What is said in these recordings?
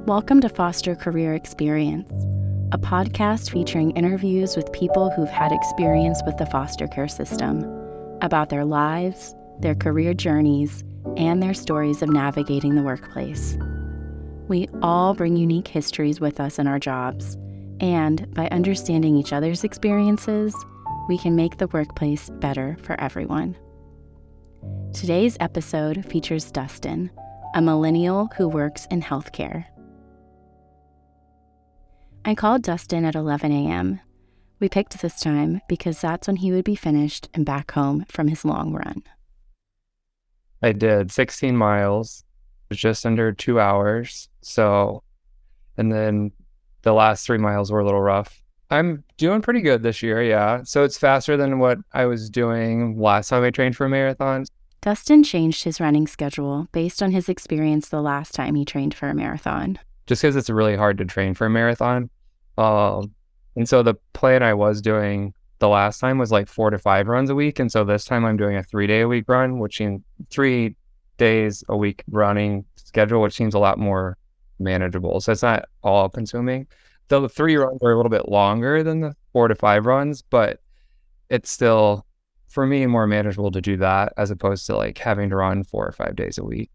Welcome to Foster Career Experience, a podcast featuring interviews with people who've had experience with the foster care system, about their lives, their career journeys, and their stories of navigating the workplace. We all bring unique histories with us in our jobs, and by understanding each other's experiences, we can make the workplace better for everyone. Today's episode features Dustin, a millennial who works in healthcare. I called Dustin at 11 a.m. We picked this time because that's when he would be finished and back home from his long run. I did 16 miles, just under 2 hours. And then the last 3 miles were a little rough. I'm doing pretty good this year, yeah. So it's faster than what I was doing last time I trained for marathons. Dustin changed his running schedule based on his experience the last time he trained for a marathon. Just because it's really hard to train for a marathon. And so the plan I was doing the last time was like 4 to 5 runs a week. And so this time I'm doing a 3-day-a-week run, which means 3 days a week running schedule, which seems a lot more manageable. So it's not all consuming. The 3 runs are a little bit longer than the 4 to 5 runs, but it's still, for me, more manageable to do that as opposed to like having to run 4 or 5 days a week.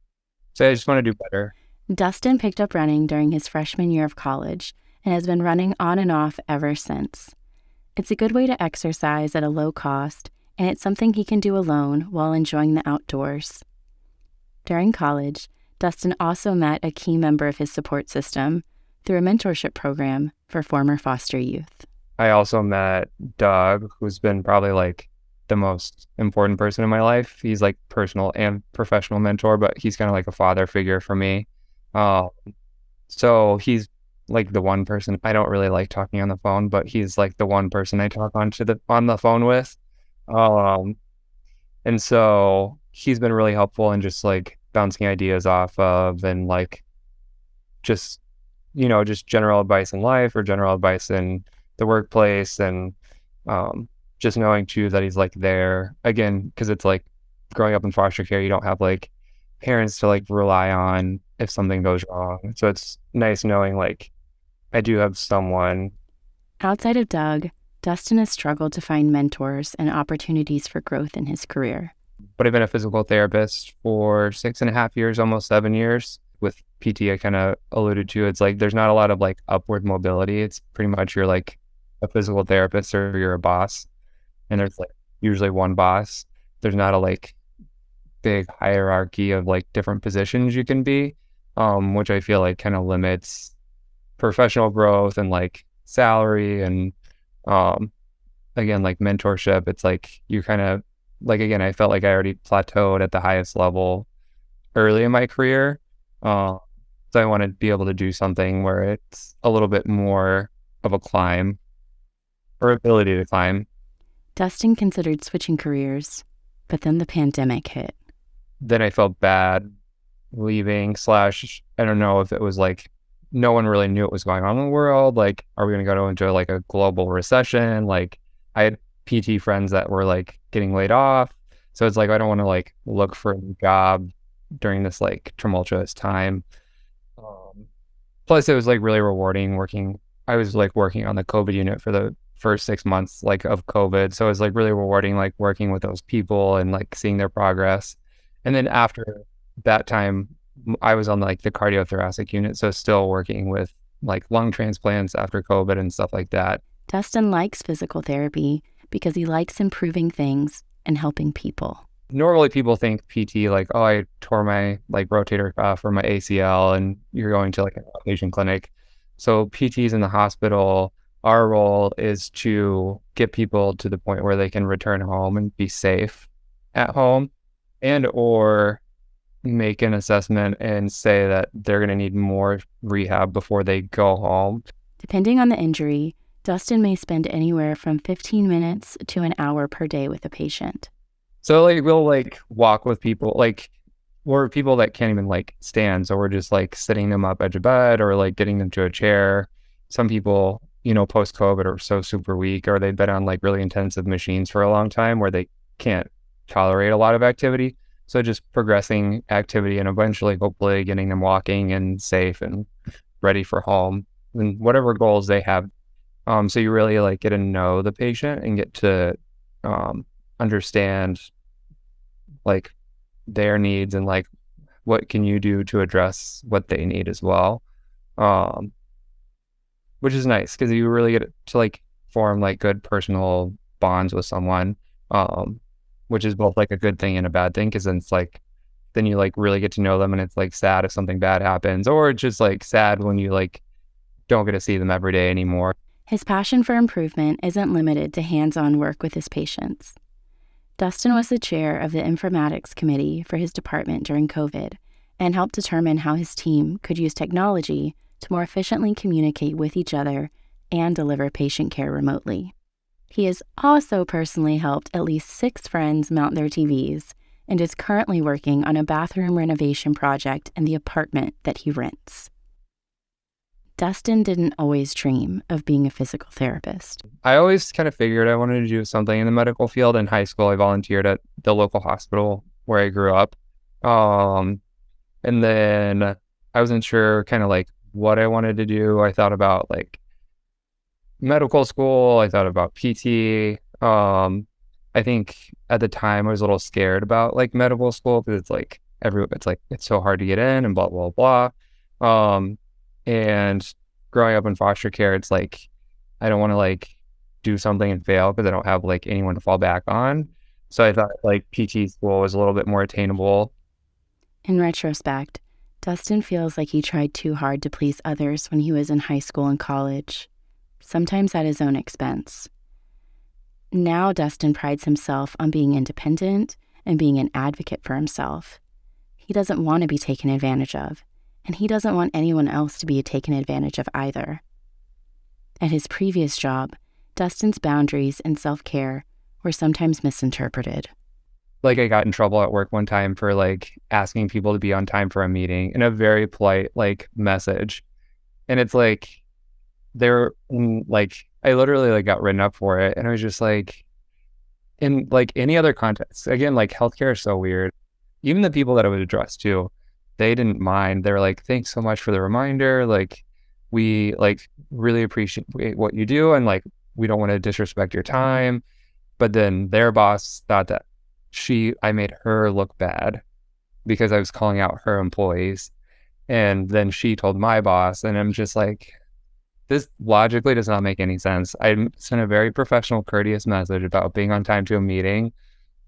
So I just want to do better. Dustin picked up running during his freshman year of college and has been running on and off ever since. It's a good way to exercise at a low cost, and it's something he can do alone while enjoying the outdoors. During college, Dustin also met a key member of his support system through a mentorship program for former foster youth. I also met Doug, who's been probably like the most important person in my life. He's like personal and professional mentor, but he's kind of like a father figure for me. So he's like the one person. I don't really like talking on the phone, but he's like the one person I talk on the phone with. And so he's been really helpful in just like bouncing ideas off of, and like just general advice in life or general advice in the workplace, and just knowing too that he's like there again, because it's like growing up in foster care, you don't have like parents to like rely on if something goes wrong. So it's nice knowing like I do have someone. Outside of Doug, Dustin has struggled to find mentors and opportunities for growth in his career. But I've been a physical therapist for 6.5 years, almost 7 years. With PT, I kind of alluded to, it's like there's not a lot of like upward mobility. It's pretty much you're like a physical therapist or you're a boss, and there's like usually one boss. There's not a like big hierarchy of like different positions you can be, which I feel like kind of limits professional growth and like salary and again like mentorship. It's like you kind of like, again, I felt like I already plateaued at the highest level early in my career. So I want to be able to do something where it's a little bit more of a climb or ability to climb. Dustin considered switching careers, but then the pandemic hit. Then I felt bad leaving / I don't know if it was like no one really knew what was going on in the world. Like, are we going to go into like a global recession? Like, I had PT friends that were like getting laid off. So it's like, I don't want to like look for a job during this like tumultuous time. Plus it was like really rewarding working. I was like working on the COVID unit for the first 6 months like of COVID. So it was like really rewarding, like working with those people and like seeing their progress. And then after that time, I was on like the cardiothoracic unit. So still working with like lung transplants after COVID and stuff like that. Dustin likes physical therapy because he likes improving things and helping people. Normally people think PT like, oh, I tore my like rotator cuff or my ACL and you're going to like an outpatient clinic. So PTs in the hospital, our role is to get people to the point where they can return home and be safe at home, and or make an assessment and say that they're going to need more rehab before they go home. Depending on the injury, Dustin may spend anywhere from 15 minutes to an hour per day with a patient. So like we'll like walk with people, like we're people that can't even like stand. So we're just like sitting them up at a bed or like getting them to a chair. Some people, post-COVID are so super weak, or they've been on like really intensive machines for a long time where they can't tolerate a lot of activity. So just progressing activity and eventually hopefully getting them walking and safe and ready for home and whatever goals they have. So you really like get to know the patient and get to understand like their needs and like what can you do to address what they need as well. Um, which is nice because you really get to like form like good personal bonds with someone, um, which is both like a good thing and a bad thing because then it's like then you like really get to know them and it's like sad if something bad happens or it's just like sad when you like don't get to see them every day anymore. His passion for improvement isn't limited to hands-on work with his patients. Dustin was the chair of the informatics committee for his department during COVID and helped determine how his team could use technology to more efficiently communicate with each other and deliver patient care remotely. He has also personally helped at least 6 friends mount their TVs and is currently working on a bathroom renovation project in the apartment that he rents. Dustin didn't always dream of being a physical therapist. I always kind of figured I wanted to do something in the medical field. In high school, I volunteered at the local hospital where I grew up. And then I wasn't sure kind of like what I wanted to do. I thought about like medical school. I thought about PT. I think at the time I was a little scared about like medical school because it's like it's so hard to get in and blah, blah, blah. And growing up in foster care, it's like, I don't want to like do something and fail because I don't have like anyone to fall back on. So I thought like PT school was a little bit more attainable. In retrospect, Dustin feels like he tried too hard to please others when he was in high school and college, sometimes at his own expense. Now Dustin prides himself on being independent and being an advocate for himself. He doesn't want to be taken advantage of, and he doesn't want anyone else to be taken advantage of either. At his previous job, Dustin's boundaries and self-care were sometimes misinterpreted. Like I got in trouble at work one time for like asking people to be on time for a meeting in a very polite like message. And it's like they're like I literally like got written up for it. And I was just like in like any other context, again, like healthcare is so weird. Even the people that I would address to, they didn't mind. They were like, thanks so much for the reminder. Like we like really appreciate what you do. And like, we don't want to disrespect your time. But then their boss thought that I made her look bad because I was calling out her employees. And then she told my boss, and I'm just like, this logically does not make any sense. I sent a very professional, courteous message about being on time to a meeting,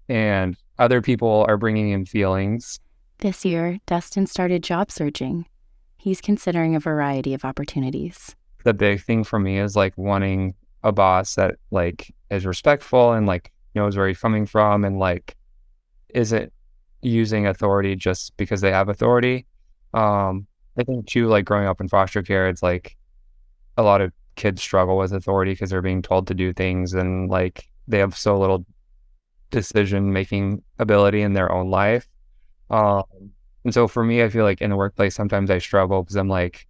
and other people are bringing in feelings. This year, Dustin started job searching. He's considering a variety of opportunities. The big thing for me is like wanting a boss that like is respectful and like knows where he's coming from and like isn't using authority just because they have authority. I think too, like growing up in foster care, it's like a lot of kids struggle with authority because they're being told to do things and like they have so little decision making ability in their own life. And so for me, I feel like in the workplace, sometimes I struggle because I'm like,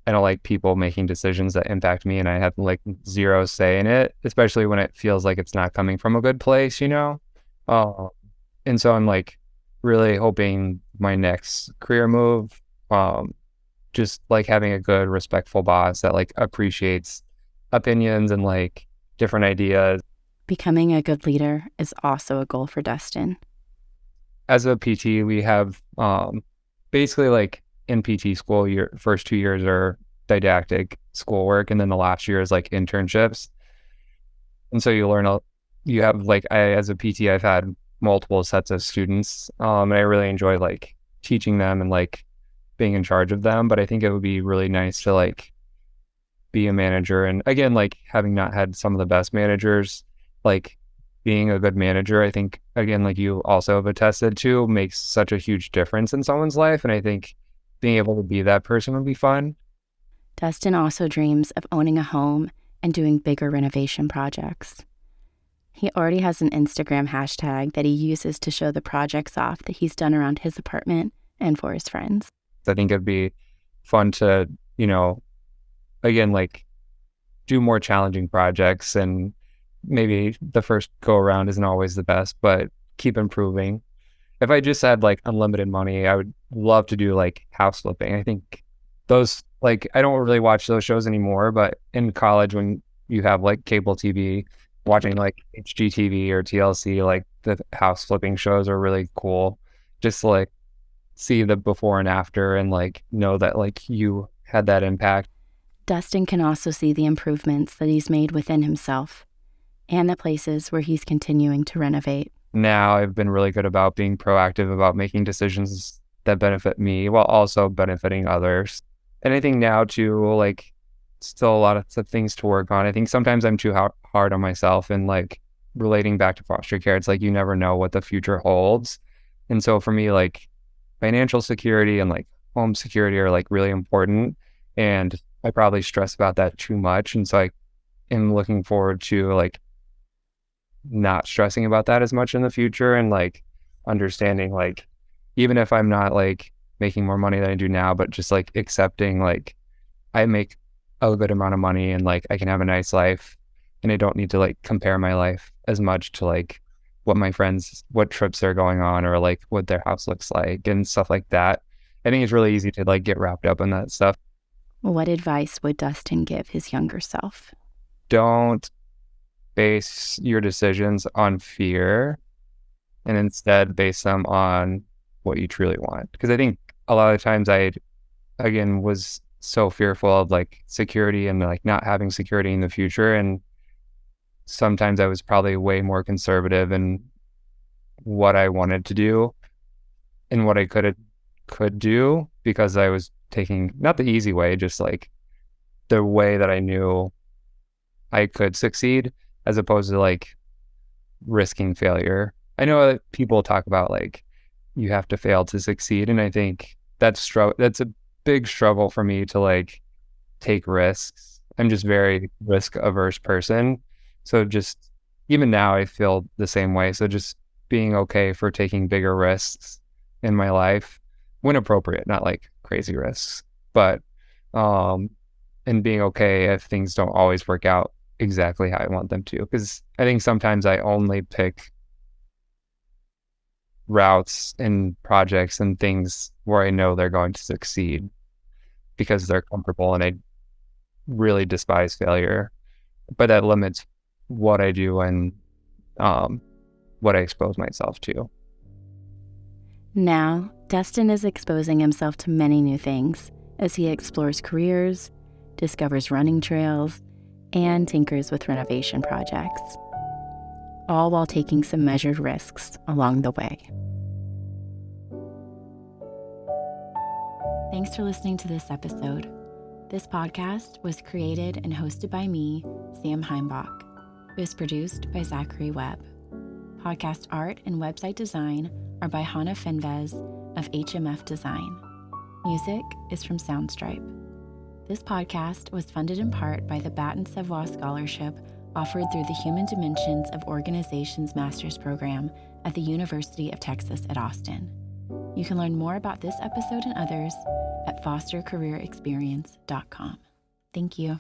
I don't like people making decisions that impact me and I have like zero say in it, especially when it feels like it's not coming from a good place, you know? And so I'm like really hoping my next career move, just like having a good, respectful boss that like appreciates opinions and like different ideas. Becoming a good leader is also a goal for Dustin. As a PT, we have basically like in PT school, your first 2 years are didactic schoolwork, and then the last year is like internships. And so you learn, you have like, as a PT, I've had multiple sets of students, and I really enjoy like teaching them and like being in charge of them. But I think it would be really nice to like be a manager. And again, like having not had some of the best managers, like being a good manager, I think, again, like you also have attested to, makes such a huge difference in someone's life. And I think being able to be that person would be fun. Dustin also dreams of owning a home and doing bigger renovation projects. He already has an Instagram hashtag that he uses to show the projects off that he's done around his apartment and for his friends. I think it'd be fun to, you know, again, like do more challenging projects, and maybe the first go around isn't always the best, but keep improving. If I just had like unlimited money, I would love to do like house flipping. I think those like, I don't really watch those shows anymore, but in college when you have like cable TV, watching like HGTV or TLC, like the house flipping shows are really cool. Just to, like, see the before and after and like know that like you had that impact. Dustin can also see the improvements that he's made within himself and the places where he's continuing to renovate. Now I've been really good about being proactive about making decisions that benefit me while also benefiting others. And I think now too, like, still a lot of things to work on. I think sometimes I'm too hard on myself, and like relating back to foster care, it's like you never know what the future holds. And so for me, like, financial security and like home security are like really important. And I probably stress about that too much. And so I am looking forward to like not stressing about that as much in the future, and like understanding like, even if I'm not like making more money than I do now, but just like accepting like I make a good amount of money and like I can have a nice life, and I don't need to like compare my life as much to like what trips they're going on or like what their house looks like and stuff like that. I think it's really easy to like get wrapped up in that stuff. What advice would Dustin give his younger self? Don't base your decisions on fear, and instead base them on what you truly want. Because I think a lot of times I, again, was so fearful of like security and like not having security in the future. And sometimes I was probably way more conservative in what I wanted to do and what I could do, because I was taking not the easy way, just like the way that I knew I could succeed, as opposed to like risking failure. I know that people talk about like you have to fail to succeed, and I think that's a big struggle for me to like take risks. I'm just very risk averse person. So just even now I feel the same way. So just being okay for taking bigger risks in my life when appropriate, not like crazy risks, but and being okay if things don't always work out exactly how I want them to. Because I think sometimes I only pick routes and projects and things where I know they're going to succeed because they're comfortable, and I really despise failure. But that limits what I do and what I expose myself to. Now, Dustin is exposing himself to many new things as he explores careers, discovers running trails, and tinkers with renovation projects, all while taking some measured risks along the way. Thanks for listening to this episode. This podcast was created and hosted by me, Sam Heimbach. It was produced by Zachary Webb. Podcast art and website design are by Hannah Fenvez of HMF Design. Music is from Soundstripe. This podcast was funded in part by the Baton Savoie Scholarship offered through the Human Dimensions of Organizations Master's Program at the University of Texas at Austin. You can learn more about this episode and others at fostercareerexperience.com. Thank you.